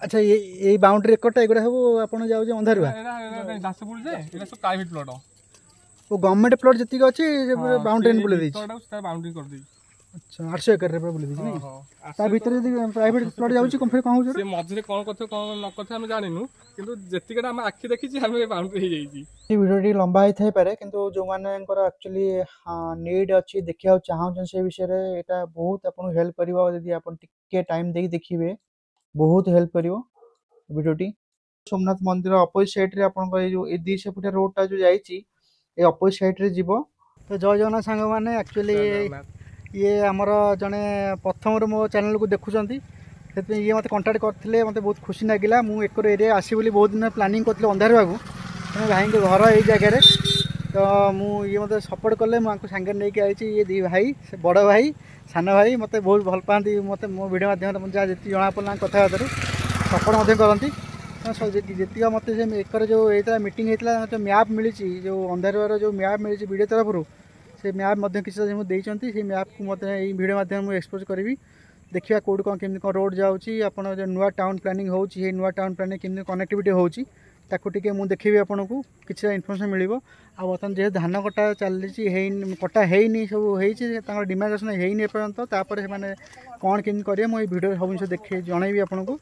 अच्छा ये बाउंड्री एकटा एगुड़ा सब आपन जाउ अंधारुआ दासपुर जे एटा सब प्राइवेट प्लॉट वो गवर्नमेंट प्लॉट जति अछि बाउंड्री बुले दै बाउंड्री कर दै अच्छा 800 एकड़ रे बुले दै नहीं ता भीतर यदि प्राइवेट प्लॉट जाउ छी कम कहू से मझरे कोन कथे कोन न कथे हम जानिनु किंतु जतिकटा हम आखि देखि छी हम बाउंड्री हे जाई छी ये वीडियो लंबा ही थाई पारे किंतु जो मानेकर एक्चुअली नीड अच्छी देखिया चाहूँ से विषय रे एटा बहुत आपन हेल्प करिवो यदि आपन टिके टाइम देई देखिबे बहुत हेल्प करिवो वीडियोटी सोमनाथ मंदिर अपोजिट साइड रे आपन जो ए 200 फुट रोड जो जाईची ए अपोजिट साइड रे जीवो तो जय जगन्नाथ सांग माने एक्चुअली ये आमर जने प्रथम मो चैनल को देखुचंती से ये मत कंटाक्ट करते मत बहुत खुशी लगिला मुझे एक एरिया आसी बोली बहुत दिन प्लानिंग करते अंधार भाई के घर यही जगह तो ये मत सपोर्ट कले मुझे सांगे नहीं आई ये दी भाई बड़ भाई सान भाई मत बहुत भल पाती मत मो वीडियो माध्यम जहाँ जी जना पड़ा कथबार्थ सपोर्ट करती जी मत एकर जो ये मीटिंग होता जो मैप मिली जो अंधार जो मैप मिली वीडियो तरफ से मैप किसी देती से मैप को मत वीडियो माध्यम एक्सपोज करी देखिए कौट कौन केमी कौन रोड जाऊँगी आपन जो नुआ टाउन प्लानिंग हो नुआ टाउन प्लानिंग केमी कनेक्टिविटी होती मुझे देखी आपन को किसी इनफर्मेशन मिल बर्तमान जेहे धान कटा चली कटा है सब हो डिमार्केसन है पर्यटन कौन केमी करेंगे मुझे वीडियो सब जिन देखे जनइबी आपन को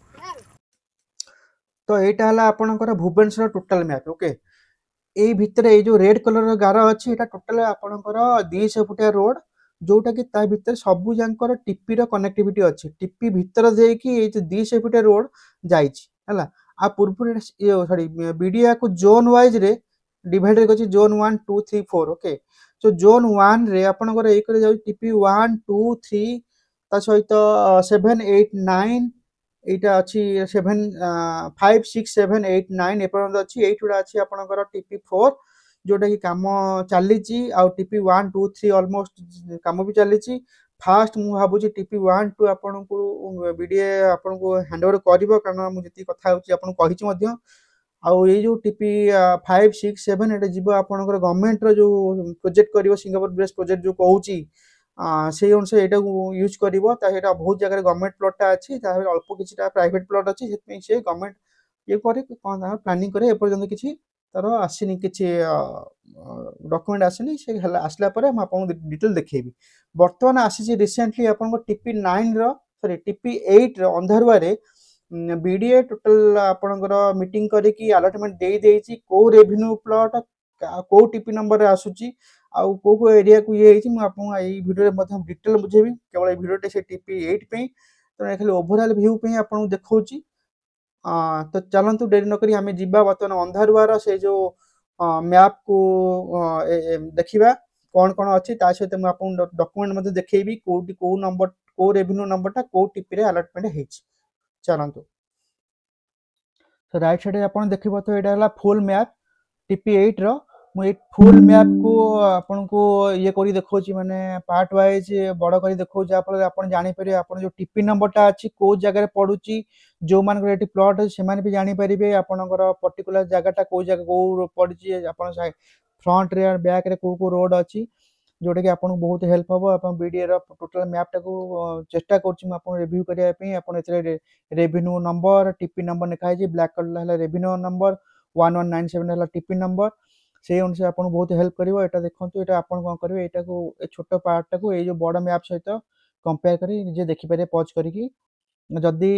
तो यहाँ है आपंकर भुवनेश्वर टोटाल मैप ओके ये भितर ये जो रेड कलर गार अच्छी टोटाल आपंकर 200 फुटिया रोड जोटा कि भितर सबू जानकर टीपी कनेक्टिविटी अच्छी टीपी भितर देकी 200 फुटिया रोड जाइए आ पूर्व सॉरी बीडीए को जोन वाइज रे डिवाइड कर जोन 1 2 3 4 ओके तो जोन 1 रे आपनकर एक टीपी 1 2 3 ता सहित 7 8 9 एटा अच्छी 7 5 6 7 8 9 एपर्यंत अच्छी 8 गुड़ा अच्छी आपनकर टीपी 4 जोटा कि कम चली टीपी 1 2 3 ऑलमोस्ट कम भी चली फास्ट मु भावुँ टीपी 1 2 आपन को वीडियो आपन को हैंड ओवर कर कारण मुझे कथा आपन कही आउ ये जो टीपी 5 6 7 एटा जीव आपनकर गवर्नमेंट रो जो प्रोजेक्ट करिवो सिंगापुर ब्रिज प्रोजेक्ट जो कहूची से अनुसार यहाँ यूज कर बहुत जगह गवर्नमेंट प्लॉटा अच्छी अल्प कि प्राइवेट प्लॉट अच्छी से गवर्नमेंट ये कौन प्लानिंग करे एपर्तंत किसी तार आसनी किसी डॉक्यूमेंट आसनी से आसला मुझे डिटेल देखी बर्तमान आसी रिसेंटली आपन TP 9 sorry TP 8 Andharua BDA total आपनकर मीटिंग करके अलॉटमेंट दे देछि को रेवेन्यू प्लॉट को टीपी नंबर आसुची आउ को एरिया को ये आपको यही वीडियो डिटेल बुझेबी केवल वीडियो से टीपी 8 पे तो खाली ओवरऑल व्यू पे आपको देखौची तो चलतु डेरी नक आम जीवा बर्तमान अंधारुआर से जो मैप को देखा कौन कौन अच्छी सहित मुझे डॉक्यूमेंट देखेबी कौटी कौ नंबर कौ रेवेन्यू नंबरटा कौ टीपी रे अलॉटमेंट है चलतु तो राइट साइड आप देखिए तो यहाँ फुल मैप टीपी 8 रो मुझे फुल मैप को आपन को ये करी देखौची माने पार्ट वाइज बड़ करी देखौ जहाँफल आप जापर आप जो टीपी नंबरटा अच्छी कौ जगह पड़ुची जो मान ये प्लॉट से भी जापर आपंकर पर्टिकुलर जगहटा कौ जगह कौ पड़ी आप फ्रंट रे बैक रे कौ रोड अच्छी जोटा कि आपको बहुत हेल्प हम आप बीडीए टोटल मैपटा को चेष्टा कर रिव्यू करने रेवेन्यू नंबर टीपी नंबर लिखाई ब्लैक कलर रेवेन्यू नंबर 1197 है टीपी नंबर से अनुसार आपको बहुत हेल्प कर देखो यहाँ आप कौन करेंगे यहाँ को छोट पार्टा को ये जो बड़ मैप सहित कंपेयर कर देखिपारे पॉज करके जदि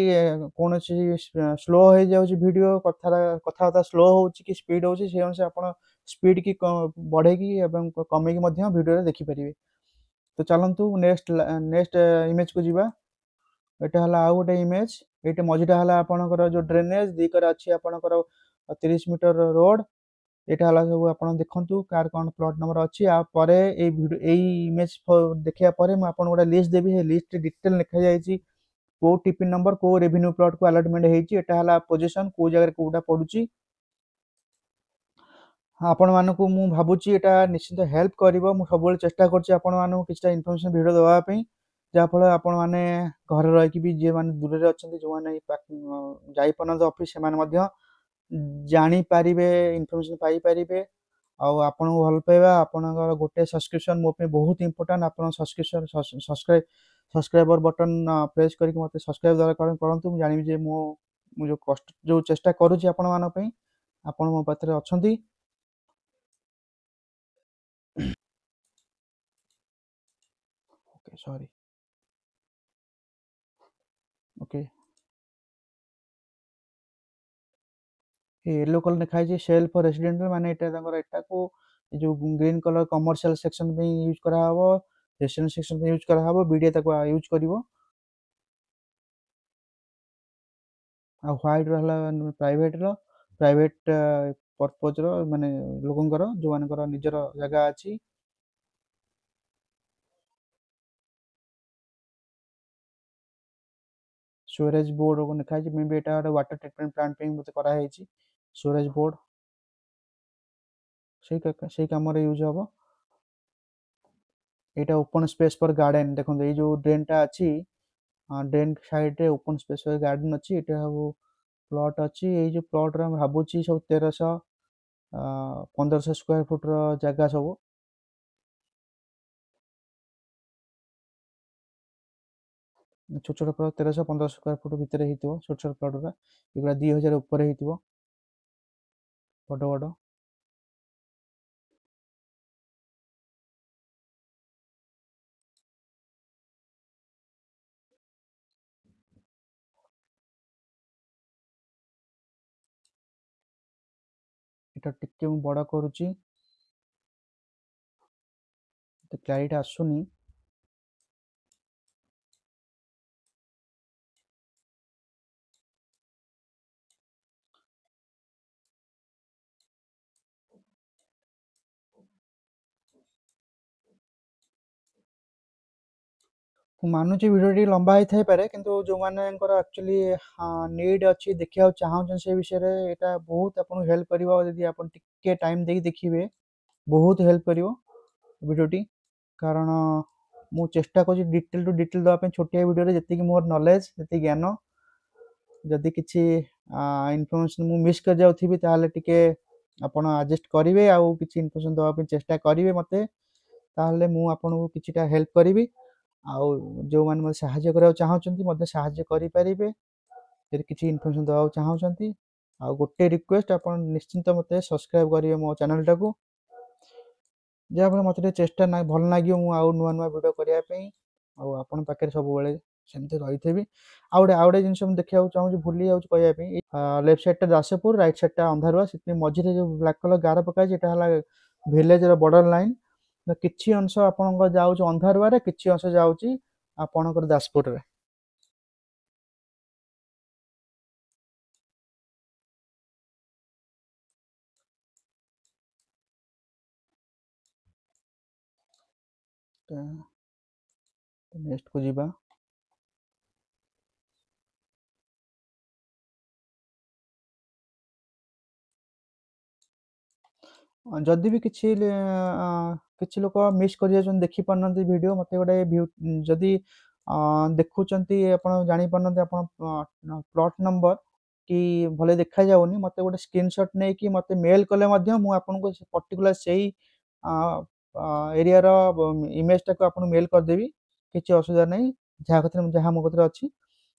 कौन स्लो हो जाऊँगी वीडियो कथा स्लो हो कि स्पीड हो से अनुसार आप स्पीड की बढ़े कमे वीडियो देखिपारे तो चलतु नेक्स्ट नेक्स्ट इमेज को जीवा यहाँ है आउ गोटे इमेज ये मझीटा है आपंकर जो ड्रेनेज दिकर अच्छी आपंकर 30 मीटर रोड यहाँ है सब आप देखु कार कौन प्लॉट नंबर अच्छी इमेज देखा मुझे गोटे लिस्ट देवी लिस्ट डिटेल लिखा जाए को टीपी नंबर को रेवेन्यू प्लॉट को अलॉटमेंट है पोजीशन को जगह कोटा पड़ुची आपण मानक मु भावुची यहाँ निश्चित हेल्प कर सब चेष्टा कर इनफॉरमेशन वीडियो देवाई जहाँफल आपण मैंने घर रही भी जी मैंने दूर में अच्छा जो मैंने जापार ऑफिस से जापर इनफॉरमेशन पाइपर आपन को भल पाइबा आपनकर गोटे सब्सक्रिप्शन मो पे बहुत इंपोर्टेंट आप सब्सक्रिप्शन सब्सक्राइबर बटन प्रेस करके मत सब्सक्राइब करंतु जानी जे मो ମୁଁ जो चेष्टा करुँची आपण मान पई आपण मो पाखरे अछंती। Okay sorry okay yellow colour लिखा है सेल फॉर रेसिडेंशियल माने एटा तांकर एटा को जो ग्रीन कलर कमर्शियल सेक्शन पे यूज करा हबो रेसिडेंशियल सेक्शन पे यूज करा हबो बीडीए ताको यूज करिवो आ व्हाइट रहला प्राइवेट पर्पज रो माने लोकंकर जो मानकर निजर जगह अछि स्टोरेज बोर्ड को लिखा है may be Etah water treatment plant पे मते करा है स्टोरेज बोर्ड সেই কামরে यूज হবো এটা ओपन स्पेस फॉर गार्डन देखो ये जो ड्रेन टा अछि ड्रेन साइड रे ओपन स्पेस फॉर गार्डन अछि एटा हबो प्लॉट अछि ये जो प्लॉट रे हम भाबुची सब 1300 1500 स्क्वायर फुट रो जगह सब छोट छोट प्लॉट 1300 1500 स्क्वायर फुट भीतर हितबो छोट छोट प्लॉट रा एगुला 2000 ऊपर हितबो बड़ बड़ एटा टिके मु बड़ करूची तो क्लैरिटी आसुनी ମୁଁ ମାନୁଛି ଭିଡ଼ିଓ ଟିକେ ଲମ୍ବା ହେଇଥାଇପାରେ କିନ୍ତୁ ଯେଉଁମାନଙ୍କର ଆକ୍ଚୁଆଲି ନିଡ୍ ଅଛି ଦେଖିବାକୁ ଚାହୁଁଛନ୍ତି ସେ ବିଷୟରେ ଏଇଟା ବହୁତ ଆପଣଙ୍କୁ ହେଲ୍ପ କରିବ ଯଦି ଆପଣ ଟିକେ ଟାଇମ୍ ଦେଇକି ଦେଖିବେ ବହୁତ ହେଲ୍ପ କରିବ ଭିଡ଼ିଓଟି କାରଣ ମୁଁ ଚେଷ୍ଟା କରୁଛି ଡିଟେଲ୍ ଟୁ ଡିଟେଲ୍ ଦେବା ପାଇଁ ଛୋଟିଆ ଭିଡ଼ିଓରେ ଯେତିକି ମୋର ନଲେଜ୍ ଯେତିକି ଜ୍ଞାନ ଯଦି କିଛି ଇନଫର୍ମେସନ୍ ମୁଁ ମିସ୍ କରିଯାଉଥିବି ତାହେଲେ ଟିକେ ଆପଣ ଆଡ଼ଜଷ୍ଟ କରିବେ ଆଉ କିଛି ଇନଫର୍ମେସନ୍ ଦେବା ପାଇଁ ଚେଷ୍ଟା କରିବେ ମୋତେ ତାହେଲେ ମୁଁ ଆପଣଙ୍କୁ କିଛିଟା ହେଲ୍ପ କରିବି ଆଉ ଯେଉଁମାନେ ମୋତେ ସାହାଯ୍ୟ କରିବାକୁ ଚାହୁଁଛନ୍ତି ମଧ୍ୟ ସାହାଯ୍ୟ କରିପାରିବେ ଯଦି କିଛି ଇନଫର୍ମେସନ୍ ଦେବାକୁ ଚାହୁଁଛନ୍ତି ଆଉ ଗୋଟେ ରିକ୍ୱେଷ୍ଟ ଆପଣ ନିଶ୍ଚିନ୍ତ ମୋତେ ସବସ୍କ୍ରାଇବ୍ କରିବେ ମୋ ଚ୍ୟାନେଲଟାକୁ ଯାହାଫଳରେ ମୋତେ ଟିକେ ଚେଷ୍ଟା ଭଲ ଲାଗିବ ମୁଁ ଆଉ ନୂଆ ନୂଆ ଭିଡ଼ିଓ କରିବା ପାଇଁ ଆଉ ଆପଣଙ୍କ ପାଖରେ ସବୁବେଳେ ସେମିତି ରହିଥିବି ଆଉ ଗୋଟେ ଜିନିଷ ମୁଁ ଦେଖିବାକୁ ଚାହୁଁଛି ଭୁଲି ଯାଉଛି କହିବା ପାଇଁ ଲେଫ୍ଟ ସାଇଡ଼୍ଟା ଦାସପୁର ରାଇଟ୍ ସାଇଡ଼୍ଟା ଅନ୍ଧାରୁଆ ସେଥିପାଇଁ ମଝିରେ ଯେଉଁ ବ୍ଲାକ୍ କଲର୍ ଗାର ପକାଇଛି ଏଇଟା ହେଲା ଭିଲେଜର ବର୍ଡର ଲାଇନ୍ କିଛି ଅଂଶ ଆପଣଙ୍କର ଯାଉଛି ଅନ୍ଧାରୁଆରେ କିଛି ଅଂଶ ଯାଉଛି ଆପଣଙ୍କର ଦାସପୁରରେ नेक्स्ट को ଯିବା जदि भी किछि लोक मिस कर जाउछन देखि पारनती वीडियो मते गोटे जदि देखुचंती आपण जानि पारनती आपण प्लॉट नंबर कि भले देखा जाउनी मते गोटे स्क्रीनशॉट नै कि मते मेल कले मध्य मु आपन को पर्टिकुलर सेही एरिया रो इमेज टा को आपन मेल कर देबी किछि असुविधा नै जहा मो कतरे अछि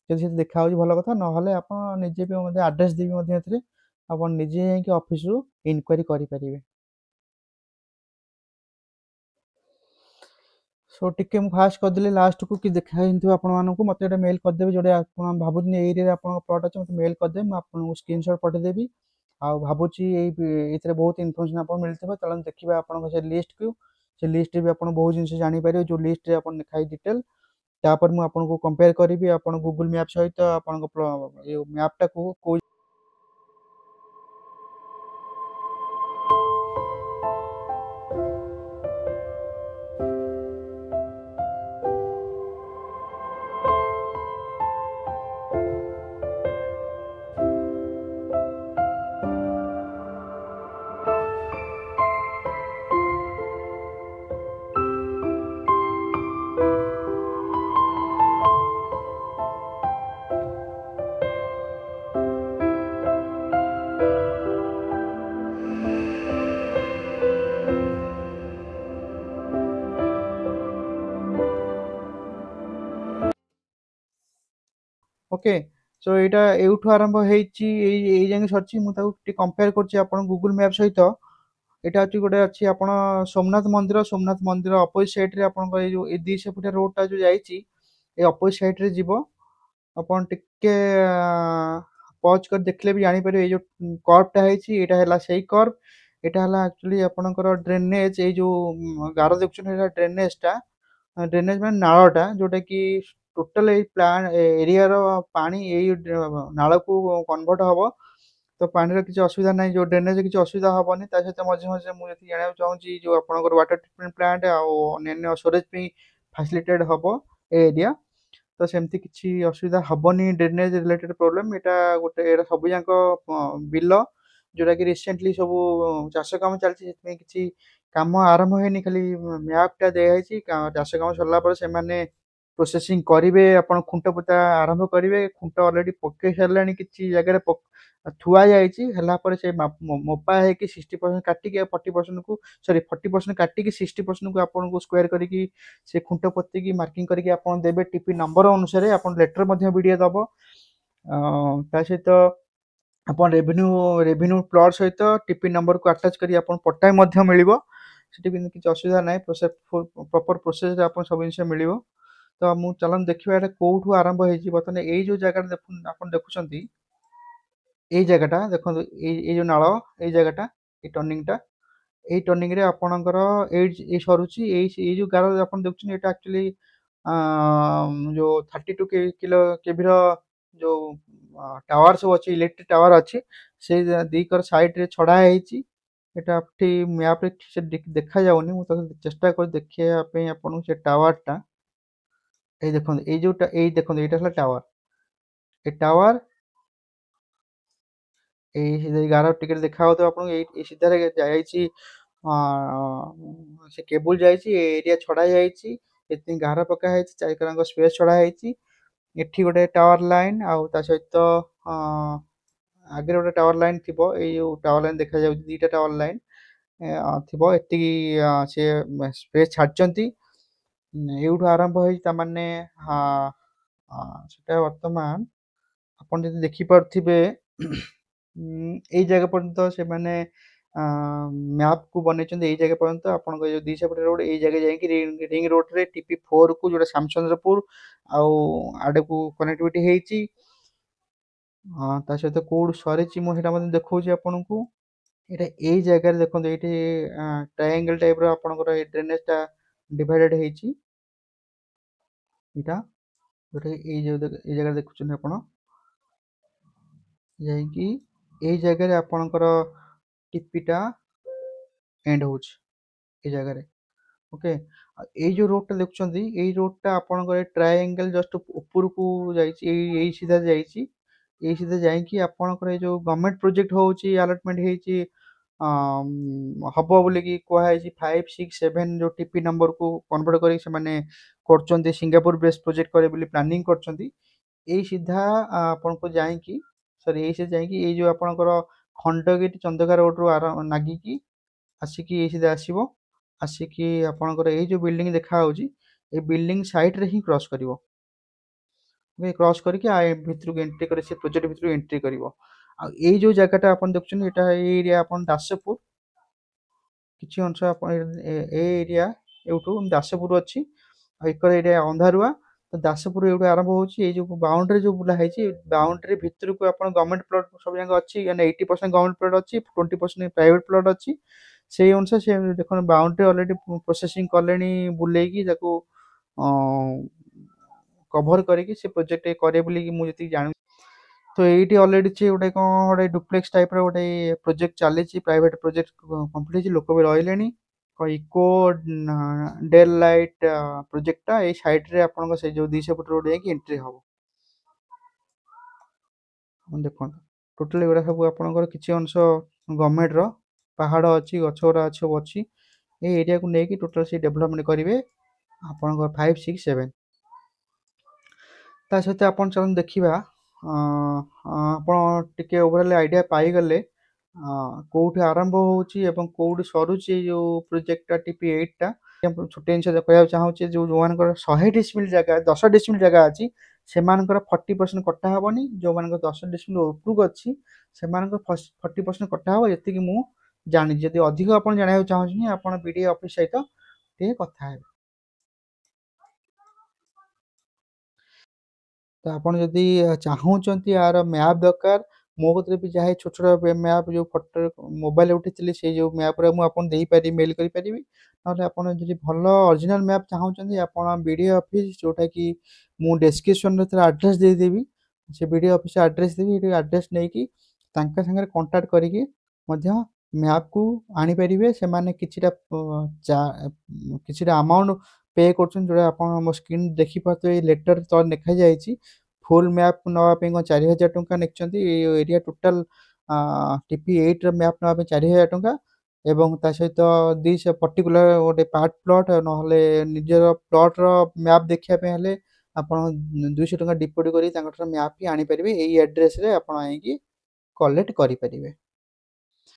जदि से देखा होची भलो कथा न हले आपन निजे भी मते एड्रेस देबी मध्य एथरे आपन निजे कि ऑफिस रु इंक्वायरी करि परिबे सो टिके मु फास्ट करदेली लास्ट को कि देखा हिंतु आपण मानकु मते एटा मेल कर देबे जोडे आपण भाबुनी ए एरिया आपण प्लॉट अछि मते मेल कर देबे मु आपण को स्क्रीनशॉट पठे देबी आ भाबुची एथरे बहुत इन्फॉर्मेशन आपण मिलतबे चलन देखिबा आपण से लिस्ट को से लिस्ट भी आपण बहुत जिंस जानि पारे जो लिस्ट रे आपण लिखाई डिटेल तापर मु आपण को कंपेयर करिबी आपण गूगल मैप सहित आपण को ये मैप टा को ओके सो एटा एउठु आरंभ ହେଇଛି ଏଇ ଯାଏଁ ସରିଛି। ମୁଁ ତାକୁ ଟିକେ କମ୍ପେୟାର କରୁଛି ଆପଣ ଗୁଗୁଲ ମ୍ୟାପ୍ ସହିତ। ଏଇଟା ଅଛି ଗୋଟେ ଅଛି ଆପଣ ସୋମନାଥ ମନ୍ଦିର ଅପୋଜିଟ୍ ସାଇଡ୍ ରେ ଆପଣଙ୍କ ଏଇ ଯୋଉ ଏ ଦି ସେପଟେ ରୋଡ୍ ଟା ଯୋଉ ଯାଇଛି ଏ ଅପୋଜିଟ୍ ସାଇଡ୍ ରେ ଯିବ। ଆପଣ ଟିକେ ପଜ୍ କରି ଦେଖିଲେ ବି ଜାଣିପାରିବେ ଏଇ ଯୋଉ କର୍ଭଟା ହେଇଛି ଏଇଟା ହେଲା ସେଇ କର୍ଭ। ଏଇଟା ହେଲା ଆକ୍ଚୁଆଲି ଆପଣଙ୍କର ଡ୍ରେନେଜ। ଏଇ ଯୋଉ ଗାର ଦେଖୁଛନ୍ତି ଏଇଟା ଡ୍ରେନେଜଟା। ଡ୍ରେନେଜ ମାନେ ନାଳଟା ଯୋଉଟା କି ଟୋଟାଲ ଏଇ ପ୍ଲାନ୍ ଏରିଆର ପାଣି ଏଇ ନାଳକୁ କନଭର୍ଟ ହବ। ତ ପାଣିର କିଛି ଅସୁବିଧା ନାହିଁ, ଯୋଉ ଡ୍ରେନେଜ କିଛି ଅସୁବିଧା ହବନି। ତା ସହିତ ମଝିରେ ମଝିରେ ମୁଁ ଯେତିକି ଜାଣିବାକୁ ଚାହୁଁଛି ଯୋଉ ଆପଣଙ୍କର ୱାଟର ଟ୍ରିଟମେଣ୍ଟ ପ୍ଲାଣ୍ଟ ଆଉ ଅନ୍ୟାନ୍ୟ ଷ୍ଟୋରେଜ ପାଇଁ ଫାସିଲିଟେଡ୍ ହବ ଏ ଏରିଆ। ତ ସେମିତି କିଛି ଅସୁବିଧା ହବନି ଡ୍ରେନେଜ ରିଲେଟେଡ୍ ପ୍ରୋବ୍ଲେମ। ଏଇଟା ଗୋଟେ ଏଇଟା ସବୁ ଯାକ ବିଲ ଯୋଉଟା କି ରିସେଣ୍ଟଲି ସବୁ ଚାଷ କାମ ଚାଲିଛି, ସେଥିପାଇଁ କିଛି କାମ ଆରମ୍ଭ ହେଇନି, ଖାଲି ମ୍ୟାପ୍ ଟା ଦିଆହେଇଛି। ଚାଷ କାମ ସରିଲା ପରେ ସେମାନେ ପ୍ରୋସେସିଂ କରିବେ, ଆପଣ ଖୁଣ୍ଟ ପୋତା ଆରମ୍ଭ କରିବେ। ଖୁଣ୍ଟ ଅଲରେଡି ପକେଇ ସାରିଲାଣି, କିଛି ଜାଗାରେ ଥୁଆ ଯାଇଛି। ହେଲା ପରେ ସେ ମୋପା ହେଇକି 60% କାଟିକି ଆଉ 40% କୁ ସରି 40% କାଟିକି 60% କୁ ଆପଣଙ୍କୁ ସ୍କୋୟାର କରିକି ସେ ଖୁଣ୍ଟ ପୋତିକି ମାର୍କିଂ କରିକି ଆପଣ ଦେବେ ଟିପି ନମ୍ବର ଅନୁସାରେ। ଆପଣ ଲେଟର ମଧ୍ୟ ବିଡ଼ିଏ ଦବ। ତା ସହିତ ଆପଣ ରେଭିନ୍ୟୁ ପ୍ଲଟ୍ ସହିତ ଟିପି ନମ୍ବରକୁ ଆଟାଚ୍ କରି ଆପଣ ପଟ୍ଟା ମଧ୍ୟ ମିଳିବ। ସେଠି କିନ୍ତୁ କିଛି ଅସୁବିଧା ନାହିଁ, ପ୍ରପର ପ୍ରୋସେସରେ ଆପଣ ସବୁ ଜିନିଷ ମିଳିବ। ତ ମୁଁ ଚାଲନ୍ତୁ ଦେଖିବା ଏଇଟା କୋଉଠୁ ଆରମ୍ଭ ହେଇଛି। ବର୍ତ୍ତମାନ ଏଇ ଯୋଉ ଜାଗାଟା ଆପଣ ଦେଖୁଛନ୍ତି, ଏଇ ଜାଗାଟା ଦେଖନ୍ତୁ, ଏଇ ଯୋଉ ନାଳ, ଏଇ ଜାଗାଟା, ଏଇ ଟର୍ଣ୍ଣିଂଟା, ଏଇ ଟର୍ଣ୍ଣିଂରେ ଆପଣଙ୍କର ଏଇ ସରୁଛି। ଏଇ ଯୋଉ ଗାର ଆପଣ ଦେଖୁଛନ୍ତି ଏଇଟା ଆକ୍ଚୁଆଲି ଯୋଉ 32 କିଲୋ କେଭିର ଯୋଉ ଟାୱାର ସବୁ ଅଛି, ଇଲେକ୍ଟ୍ରିକ ଟାୱାର ଅଛି, ସେଇ ଦିକର ସାଇଡରେ ଛଡା ହେଇଛି। এটা আপনি ମ୍ୟାପରେ ଠିକ ସେ ଦେଖାଯାଉନି, ମୁଁ ତାକୁ ଚେଷ୍ଟା କରି ଦେଖେଇବା ପାଇଁ ଆପଣଙ୍କୁ ସେ ଟାୱାରଟା। ଏଇ ଦେଖନ୍ତୁ, ଏଇ ଯୋଉଟା ଏଇ ଦେଖନ୍ତୁ, ଏଇଟା ହେଲା ଟାୱାର। ଏ ଟାୱାର ଏଇ ଗାର ଟିକେ ଦେଖା ହଉଥିବ ଆପଣଙ୍କୁ। ଏଇ ସିଧାରେ ଯାଇଛି ସେ କେବୁଲ ଯାଇଛି, ଏ ଏରିଆ ଛଡା ଯାଇଛି, ଏଥିପାଇଁ ଗାର ପକା ହେଇଛି, ଚାରିକରଙ୍କ ସ୍ପେସ୍ ଛଡା ହେଇଛି। ଏଠି ଗୋଟେ ଟାୱାର ଲାଇନ ଆଉ ତା ସହିତ ଆଗରେ ଗୋଟେ ଟାୱାର ଲାଇନ ଥିବ। ଏଇ ଯୋଉ ଟାୱାର ଲାଇନ ଦେଖାଯାଉଛି, ଦିଟା ଟାୱାର ଲାଇନ ଥିବ। ଏତିକି ସେ ସ୍ପେସ୍ ଛାଡିଛନ୍ତି। ଏଇଠୁ ଆରମ୍ଭ ହେଇଛି ତାମାନେ ସେଟା ବର୍ତ୍ତମାନ ଆପଣ ଯଦି ଦେଖିପାରୁଥିବେ ଏଇ ଜାଗା ପର୍ଯ୍ୟନ୍ତ ସେମାନେ ମ୍ୟାପକୁ ବନେଇଛନ୍ତି। ଏଇ ଜାଗା ପର୍ଯ୍ୟନ୍ତ ଆପଣଙ୍କ ଯୋଉ ଦି ସେପଟେ ରୋଡ, ଏଇ ଜାଗା ଯାଇକି ରିଙ୍ଗ ରୋଡରେ TP4 କୁ ଯୋଉଟା ଶ୍ୟାମଚନ୍ଦ୍ରପୁର ଆଉ ଆଡକୁ କନେକ୍ଟିଭିଟି ହେଇଛି। ତା ସହିତ କୋଉଠୁ ସରିଛି ମୁଁ ସେଇଟା ମଧ୍ୟ ଦେଖଉଛି ଆପଣଙ୍କୁ। ଏଇଟା ଏଇ ଜାଗାରେ ଦେଖନ୍ତୁ, ଏଇଠି ଟ୍ରାୟାଙ୍ଗେଲ ଟାଇପର ଆପଣଙ୍କର ଏଇ ଡ୍ରେନେଜଟା ଡିଭାଇଡେଡ ହେଇଛି। ଏଇଟା ଯୋଉଟା ଏଇ ଜାଗାରେ ଦେଖୁଛନ୍ତି ଆପଣ, ଯାଇକି ଏଇ ଜାଗାରେ ଆପଣଙ୍କର ଟିପିଟା ଏଣ୍ଡ ହଉଛି ଏଇ ଜାଗାରେ। ଓକେ, ଏଇ ଯୋଉ ରୋଡଟା ଦେଖୁଛନ୍ତି, ଏଇ ରୋଡଟା ଆପଣଙ୍କର ଟ୍ରାୟାଙ୍ଗେଲ ଜଷ୍ଟ ଉପରକୁ ଯାଇଛି। ଏଇ ସିଧା ଯାଇଛି, ଏଇ ସିଧା ଯାଇକି ଆପଣଙ୍କର ଏଇ ଯୋଉ ଗଭର୍ଣ୍ଣମେଣ୍ଟ ପ୍ରୋଜେକ୍ଟ ହଉଛି, ଆଲଟମେଣ୍ଟ ହେଇଛି, ହବ ବୋଲିକି କୁହାଯାଇଛି। 5, 6, 7 ଯୋଉ ଟିପି ନମ୍ବରକୁ କନଭର୍ଟ କରିକି ସେମାନେ କରୁଛନ୍ତି, ସିଙ୍ଗାପୁର ବେସ୍ ପ୍ରୋଜେକ୍ଟ କରିବେ ବୋଲି ପ୍ଲାନିଂ କରୁଛନ୍ତି। ଏଇ ସିଧା ଆପଣଙ୍କୁ ଯାଇକି ସରି ଏଇ ସିଧା ଯାଇକି ଏଇ ଯୋଉ ଆପଣଙ୍କର ଖଣ୍ଡଗିରି ଚନ୍ଦକା ରୋଡରୁ ନାଗିକି ଆସିକି ଏଇ ସିଧା ଆସିବ। ଆସିକି ଆପଣଙ୍କର ଏଇ ଯୋଉ ବିଲ୍ଡିଂ ଦେଖାଯାଉଛି, ଏଇ ବିଲ୍ଡିଂ ସାଇଡରେ ହିଁ କ୍ରସ୍ କରିବ। କ୍ରସ୍ କରିକି ଭିତରକୁ ଏଣ୍ଟ୍ରି କରି ସେ ପ୍ରୋଜେକ୍ଟ ଭିତରକୁ ଏଣ୍ଟ୍ରି କରିବ। ଆଉ ଏଇ ଯୋଉ ଜାଗାଟା ଆପଣ ଦେଖୁଛନ୍ତି, ଏଇଟା ଏଇ ଏରିଆ ଆପଣ ଦାସପୁର କିଛି ଅଂଶ ଆପଣ ଏ ଏରିଆ ଏଉଠୁ ଦାସପୁର ଅଛି, ଆଉ ଏକର ଏରିଆ ଅନ୍ଧାରୁଆ। ତ ଦାସପୁର ଏଇଠୁ ଆରମ୍ଭ ହଉଛି। ଏଇ ଯୋଉ ବାଉଣ୍ଡରୀ ଯୋଉ ବୁଲା ହେଇଛି, ବାଉଣ୍ଡରୀ ଭିତରକୁ ଆପଣ ଗଭର୍ଣ୍ଣମେଣ୍ଟ ପ୍ଲଟ ସବୁ ଯାକ ଅଛି, ମାନେ 80% ଗଭର୍ଣ୍ଣମେଣ୍ଟ ପ୍ଲଟ ଅଛି, 20% ପ୍ରାଇଭେଟ ପ୍ଲଟ ଅଛି। ସେଇ ଅନୁସାରେ ସେ ଦେଖନ୍ତୁ ବାଉଣ୍ଡରୀ ଅଲରେଡି ପ୍ରୋସେସିଂ କଲେଣି, ବୁଲେଇକି ତାକୁ କଭର କରିକି ସେ ପ୍ରୋଜେକ୍ଟ କରିବେ ବୋଲି ମୁଁ ଯେତିକି ଜାଣୁଛି। ତ ଏଇଠି ଅଲରେଡି ଗୋଟେ କଣ ଗୋଟେ ଡୁପ୍ଲେକ୍ସ ଟାଇପର ଗୋଟେ ପ୍ରୋଜେକ୍ଟ ଚାଲିଛି, ପ୍ରାଇଭେଟ ପ୍ରୋଜେକ୍ଟ କମ୍ପ୍ଲିଟ ହେଇଛି, ଲୋକ ବି ରହିଲେଣି। ଇକୋ ଡେଲ୍ ଲାଇଟ୍ ପ୍ରୋଜେକ୍ଟଟା ଏଇ ସାଇଡରେ ଆପଣଙ୍କ ସେଇ ଯୋଉ 200 ଫୁଟ ରୋଡ ଯାଇକି ଏଣ୍ଟ୍ରି ହବ। ଦେଖନ୍ତୁ ଟୋଟାଲି ଏଗୁଡ଼ା ସବୁ ଆପଣଙ୍କର କିଛି ଅଂଶ ଗଭର୍ଣ୍ଣମେଣ୍ଟର ପାହାଡ଼ ଅଛି, ଗଛ ଗୁଡ଼ା ସବୁ ଅଛି। ଏଇ ଏରିଆକୁ ନେଇକି ଟୋଟାଲ ସେ ଡେଭଲପମେଣ୍ଟ କରିବେ ଆପଣଙ୍କର 5, 6, 7। ତା ସହିତ ଆପଣ ଚାଲନ୍ତୁ ଦେଖିବା, ଆପଣ ଟିକେ ଓଭରଅଲ୍ ଆଇଡ଼ିଆ ପାଇଗଲେ କୋଉଠି ଆରମ୍ଭ ହଉଛି ଏବଂ କୋଉଠି ସରୁଛି ଏଇ ଯୋଉ ପ୍ରୋଜେକ୍ଟଟା TP8ଟା। ଛୋଟ ଜିନିଷ କହିବାକୁ ଚାହୁଁଛି, ଯୋଉମାନଙ୍କର 100 ଡିସମିଲ୍ ଜାଗା, 10 ଡିସମିଲ୍ ଜାଗା ଅଛି, ସେମାନଙ୍କର 40% କଟା ହେବନି। ଯେଉଁମାନଙ୍କର 10 ଡେସିମିଲ୍ ଉପରକୁ ଅଛି ସେମାନଙ୍କର 40% କଟା ହେବ, ଯେତିକି ମୁଁ ଜାଣିଛି। ଯଦି ଅଧିକ ଆପଣ ଜାଣିବାକୁ ଚାହୁଁଛନ୍ତି ଆପଣ ବିଡ଼ିଓ ଅଫିସ୍ ସହିତ ଟିକେ କଥା ହେବେ। ତ ଆପଣ ଯଦି ଚାହୁଁଛନ୍ତି ୟାର ମ୍ୟାପ୍ ଦରକାର, ମୋ କତିରେ ବି ଯାହା ଛୋଟ ଛୋଟ ମ୍ୟାପ୍ ଯେଉଁ ଫଟୋ ମୋବାଇଲରେ ଉଠେଇଥିଲି ସେଇ ଯେଉଁ ମ୍ୟାପ୍ରେ ମୁଁ ଆପଣଙ୍କୁ ଦେଇପାରିବି, ମେଲ୍ କରିପାରିବି। ନହେଲେ ଆପଣ ଯଦି ଭଲ ଅରିଜିନାଲ୍ ମ୍ୟାପ୍ ଚାହୁଁଛନ୍ତି ଆପଣ ବିଡ଼ିଓ ଅଫିସ୍, ଯେଉଁଟାକି ମୁଁ ଡେସ୍କ୍ରିପସନ୍ରେ ତାର ଆଡ୍ରେସ୍ ଦେଇଦେବି, ସେ ବିଡ଼ିଓ ଅଫିସ୍ ଆଡ୍ରେସ୍ ଦେବି। ଏଠି ଆଡ୍ରେସ୍ ନେଇକି ତାଙ୍କ ସାଙ୍ଗରେ କଣ୍ଟାକ୍ଟ କରିକି ମଧ୍ୟ ମ୍ୟାପ୍କୁ ଆଣିପାରିବେ। ସେମାନେ କିଛିଟା ଆମାଉଣ୍ଟ ପେ କରୁଛନ୍ତି, ଯେଉଁଟା ଆପଣ ମୋ ସ୍କ୍ରିନ୍ ଦେଖିପାରୁଥିବେ। ଏଇ ଲେଟର୍ ତଳେ ଲେଖାଯାଇଛି ଫୁଲ୍ ମ୍ୟାପ୍ ନେବା ପାଇଁ କ'ଣ 4000 ଟଙ୍କା ନେଇଛନ୍ତି। ଏଇ ଏରିଆ ଟୋଟାଲ୍ TP8ର ମ୍ୟାପ୍ ନେବା ପାଇଁ 4000 ଟଙ୍କା, ଏବଂ ତା ସହିତ ପର୍ଟିକୁଲାର ଗୋଟେ ପାର୍ଟ ପ୍ଲଟ୍, ନହେଲେ ନିଜର ପ୍ଲଟ୍ର ମ୍ୟାପ୍ ଦେଖିବା ପାଇଁ ହେଲେ ଆପଣ 200 ଟଙ୍କା ଡିପୋଜିଟ୍ କରି ତାଙ୍କଠାରୁ ମ୍ୟାପ୍ ବି ଆଣିପାରିବେ। ଏଇ ଆଡ୍ରେସ୍ରେ ଆପଣ ଆଣିକି କଲେକ୍ଟ କରିପାରିବେ।